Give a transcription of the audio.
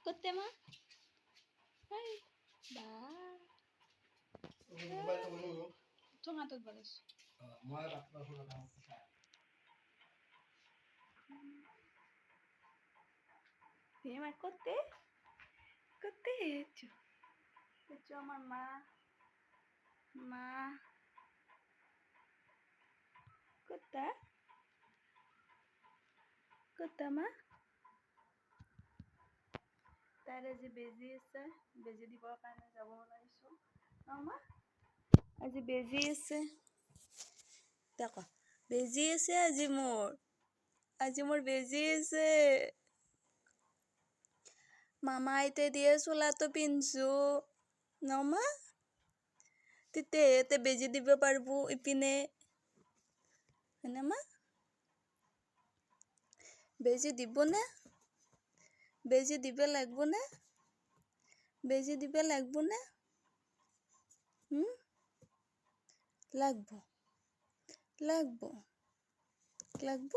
কৰতে মা তো হাতত বলিস আমাৰ কৰতে কৰতে হেঁচো আমাৰ মা মা কৰতা কৰতা মা তাৰে আজি বেজি আছে বেজি দিবৰ কাৰণে যাব ওলাইছোঁ মা আজি বেজি আছে দেখো বেজি আছে আজি মোৰ বেজি আছে মামা আইতে দিয়ে চোলাটো পিন্ধছো নমা তেতিয়াহে বেজি দিব পাৰিব ইপিনে হয়নে মা বেজি দিবনে বেজি দিব লাগবনে বেজি দিব লাগবনে লাগব লাগব লাগব